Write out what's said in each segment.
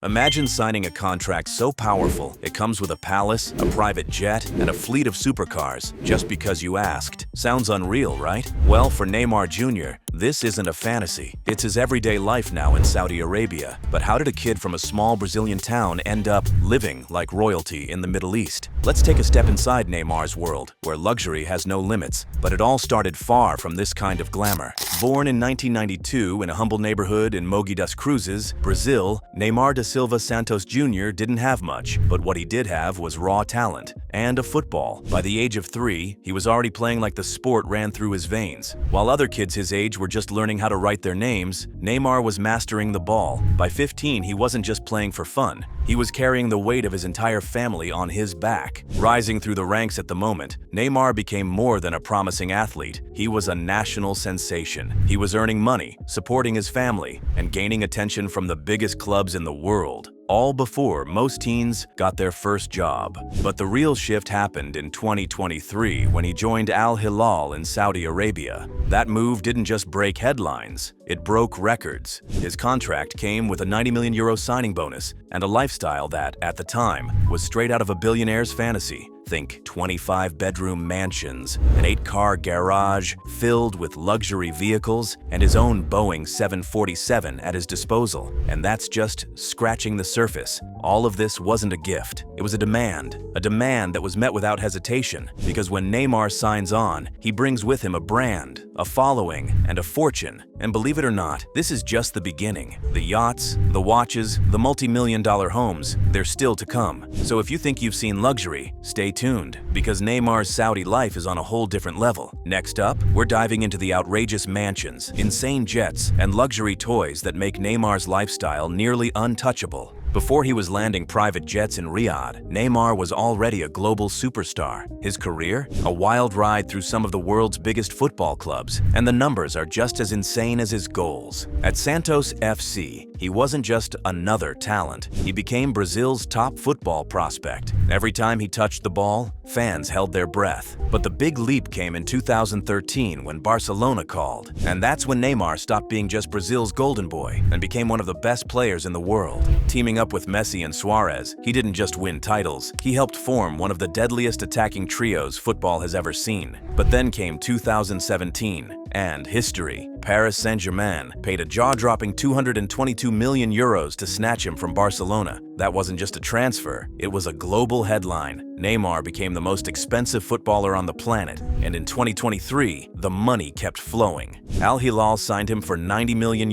Imagine signing a contract so powerful it comes with a palace, a private jet, and a fleet of supercars just because you asked. Sounds unreal, right? Well, for Neymar Jr., this isn't a fantasy. It's his everyday life now in Saudi Arabia. But how did a kid from a small Brazilian town end up living like royalty in the Middle East? Let's take a step inside Neymar's world, where luxury has no limits. But it all started far from this kind of glamour. Born in 1992 in a humble neighborhood in Mogi das Cruzes, Brazil, Neymar da Silva Santos Jr. didn't have much, but what he did have was raw talent and a football. By the age of 3, he was already playing like the sport ran through his veins. While other kids his age were just learning how to write their names, Neymar was mastering the ball. By 15, he wasn't just playing for fun. He was carrying the weight of his entire family on his back. Rising through the ranks at the moment, Neymar became more than a promising athlete. He was a national sensation. He was earning money, supporting his family, and gaining attention from the biggest clubs in the world. All before most teens got their first job. But the real shift happened in 2023 when he joined Al-Hilal in Saudi Arabia. That move didn't just break headlines, it broke records. His contract came with a €90 million signing bonus and a lifestyle that, at the time, was straight out of a billionaire's fantasy. Think 25-bedroom mansions, an 8-car garage filled with luxury vehicles, and his own Boeing 747 at his disposal. And that's just scratching the surface. All of this wasn't a gift. It was a demand that was met without hesitation. Because when Neymar signs on, he brings with him a brand, a following, and a fortune. And believe it or not, this is just the beginning. The yachts, the watches, the multi-million-dollar homes, they're still to come. So if you think you've seen luxury, stay tuned, because Neymar's Saudi life is on a whole different level. Next up, we're diving into the outrageous mansions, insane jets, and luxury toys that make Neymar's lifestyle nearly untouchable. Before he was landing private jets in Riyadh, Neymar was already a global superstar. His career? A wild ride through some of the world's biggest football clubs, and the numbers are just as insane as his goals. At Santos FC, he wasn't just another talent. He became Brazil's top football prospect. Every time he touched the ball, fans held their breath. But the big leap came in 2013 when Barcelona called. And that's when Neymar stopped being just Brazil's golden boy and became one of the best players in the world. Teaming up with Messi and Suarez, he didn't just win titles, he helped form one of the deadliest attacking trios football has ever seen. But then came 2017, and history. Paris Saint-Germain paid a jaw-dropping €222 million to snatch him from Barcelona. That wasn't just a transfer, it was a global headline. Neymar became the most expensive footballer on the planet, and in 2023, the money kept flowing. Al-Hilal signed him for €90 million,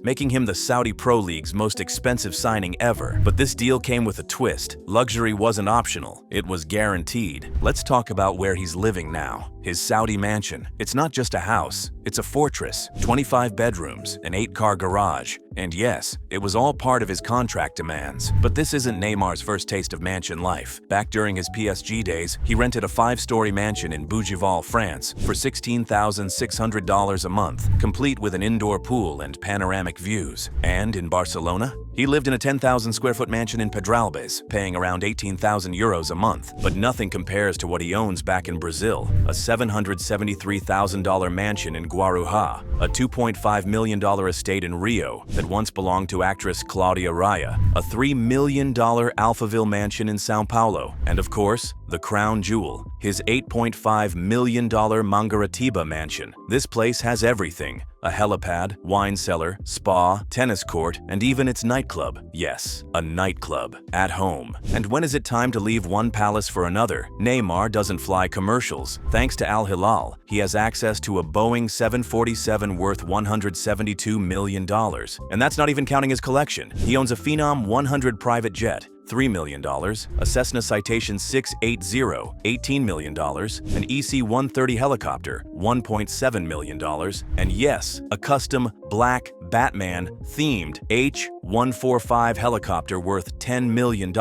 making him the Saudi Pro League's most expensive signing ever. But this deal came with a twist. Luxury wasn't optional, it was guaranteed. Let's talk about where he's living now. His Saudi mansion. It's not just a house, it's a fortress, 25 bedrooms, an 8-car garage. And yes, it was all part of his contract demands. But this isn't Neymar's first taste of mansion life. Back during his PSG days, he rented a 5-story mansion in Bougival, France, for $16,600 a month, complete with an indoor pool and panoramic views. And in Barcelona, he lived in a 10,000-square-foot mansion in Pedralbes, paying around €18,000 a month. But nothing compares to what he owns back in Brazil, a $773,000 mansion in Guarujá, a $2.5 million estate in Rio that once belonged to actress Claudia Raia, a $3 million Alphaville mansion in São Paulo, and of course, the crown jewel, his $8.5 million Mangaratiba mansion. This place has everything: a helipad, wine cellar, spa, tennis court, and even its nightclub. Yes, a nightclub at home. And when is it time to leave one palace for another? Neymar doesn't fly commercials. Thanks to Al-Hilal, he has access to a Boeing 747 worth $172 million. And that's not even counting his collection. He owns a Phenom 100 private jet, $3 million, a Cessna Citation 680, $18 million, an EC-130 helicopter, $1.7 million, and yes, a custom black Batman-themed H-145 helicopter worth $10 million.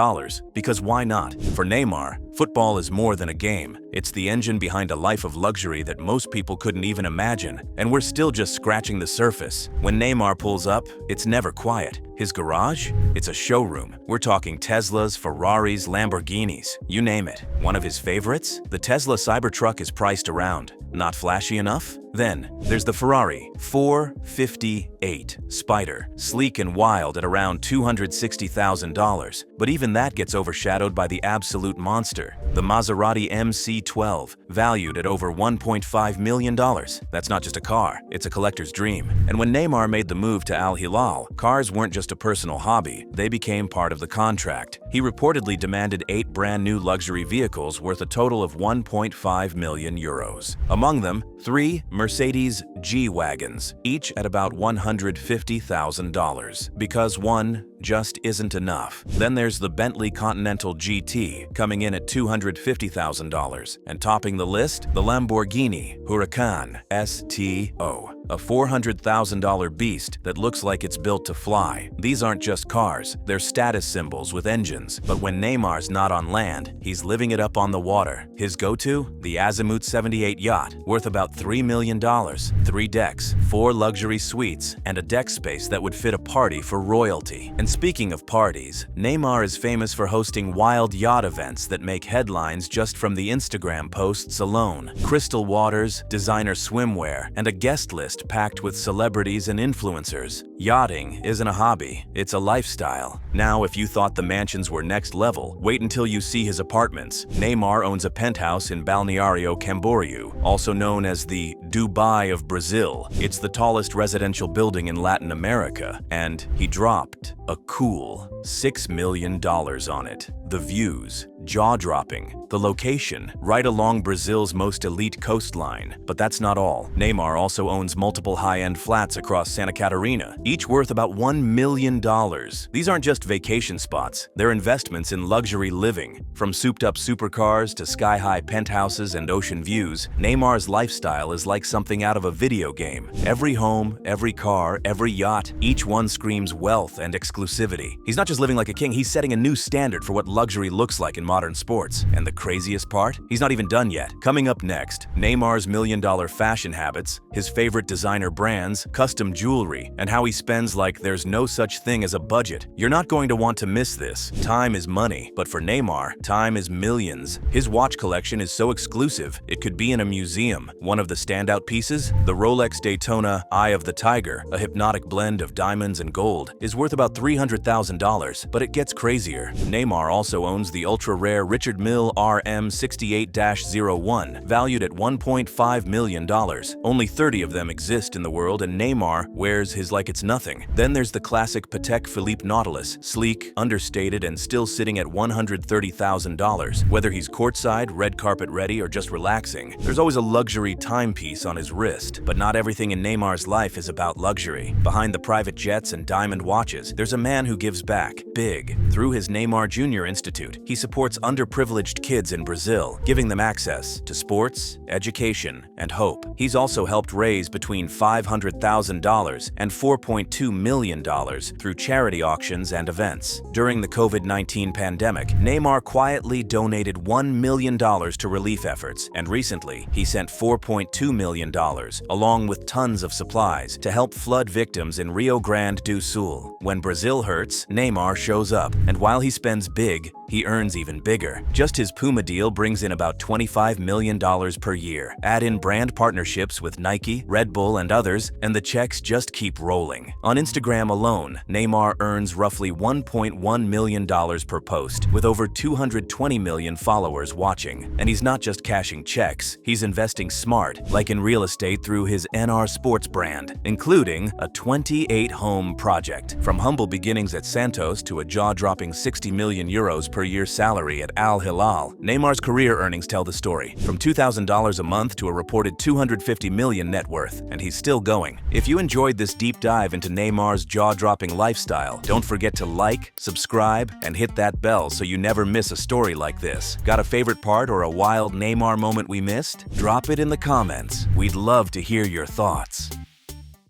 Because why not? For Neymar, football is more than a game. It's the engine behind a life of luxury that most people couldn't even imagine. And we're still just scratching the surface. When Neymar pulls up, it's never quiet. His garage? It's a showroom. We're talking Teslas, Ferraris, Lamborghinis, you name it. One of his favorites? The Tesla Cybertruck is priced around. Not flashy enough? Then, there's the Ferrari 458 Spider, sleek and wild at around $260,000, but even that gets overshadowed by the absolute monster, the Maserati MC12, valued at over $1.5 million. That's not just a car, it's a collector's dream. And when Neymar made the move to Al-Hilal, cars weren't just a personal hobby, they became part of the contract. He reportedly demanded 8 brand new luxury vehicles worth a total of 1.5 million euros. Among them, 3 Mercedes G-Wagons, each at about $150,000, because one just isn't enough. Then there's the Bentley Continental GT, coming in at $250,000, and topping the list, the Lamborghini Huracan STO, a $400,000 beast that looks like it's built to fly. These aren't just cars, they're status symbols with engines. But when Neymar's not on land, he's living it up on the water. His go-to? The Azimut 78 yacht, worth about $3 million. 3 decks, 4 luxury suites, and a deck space that would fit a party for royalty. And speaking of parties, Neymar is famous for hosting wild yacht events that make headlines just from the Instagram posts alone. Crystal waters, designer swimwear, and a guest list packed with celebrities and influencers. Yachting isn't a hobby, it's a lifestyle. Now, if you thought the mansions were next level, wait until you see his apartments. Neymar owns a penthouse in Balneario Camboriú, also known as the Dubai of Brazil. It's the tallest residential building in Latin America, and he dropped a cool $6 million on it. The views, jaw-dropping. The location, right along Brazil's most elite coastline. But that's not all. Neymar also owns multiple high-end flats across Santa Catarina, each worth about $1 million. These aren't just vacation spots, they're investments in luxury living. From souped-up supercars to sky-high penthouses and ocean views, Neymar's lifestyle is like something out of a video game. Every home, every car, every yacht, each one screams wealth and exclusivity. He's not just living like a king, he's setting a new standard for what luxury looks like in modern sports. And the craziest part? He's not even done yet. Coming up next, Neymar's million-dollar fashion habits, his favorite designer brands, custom jewelry, and how he spends like there's no such thing as a budget. You're not going to want to miss this. Time is money, but for Neymar, time is millions. His watch collection is so exclusive, it could be in a museum. One of the standout pieces, the Rolex Daytona Eye of the Tiger, a hypnotic blend of diamonds and gold, is worth about $300,000, but it gets crazier. Neymar also owns the ultra-rare Richard Mille RM68-01, valued at $1.5 million. Only 30 of them exist in the world, and Neymar wears his like it's nothing. Then there's the classic Patek Philippe Nautilus, sleek, understated, and still sitting at $130,000. Whether he's courtside, red carpet ready, or just relaxing, there's always a luxury timepiece on his wrist. But not everything in Neymar's life is about luxury. Behind the private jets and diamond watches, there's a man who gives back, big. Through his Neymar Jr. Institute, he supports underprivileged kids in Brazil, giving them access to sports, education, and hope. He's also helped raise between $500,000 and $4.2 million through charity auctions and events. During the COVID-19 pandemic, Neymar quietly donated $1 million to relief efforts, and recently, he sent $4.2 million, along with tons of supplies, to help flood victims in Rio Grande do Sul. When Brazil hurts, Neymar shows up, and while he spends big, he earns even bigger. Just his Puma deal brings in about $25 million per year. Add in brand partnerships with Nike, Red Bull, and others, and the checks just keep rolling. On Instagram alone, Neymar earns roughly $1.1 million per post, with over 220 million followers watching. And he's not just cashing checks, he's investing smart, like in real estate through his NR Sports brand, including a 28-home project. From humble beginnings at Santos to a jaw-dropping 60 million euros per year salary at Al-Hilal, Neymar's career earnings tell the story. From $2,000 a month to a reported $250 million net worth, and he's still going. If you enjoyed this deep dive into Neymar's jaw-dropping lifestyle, don't forget to like, subscribe, and hit that bell so you never miss a story like this. Got a favorite part or a wild Neymar moment we missed? Drop it in the comments. We'd love to hear your thoughts.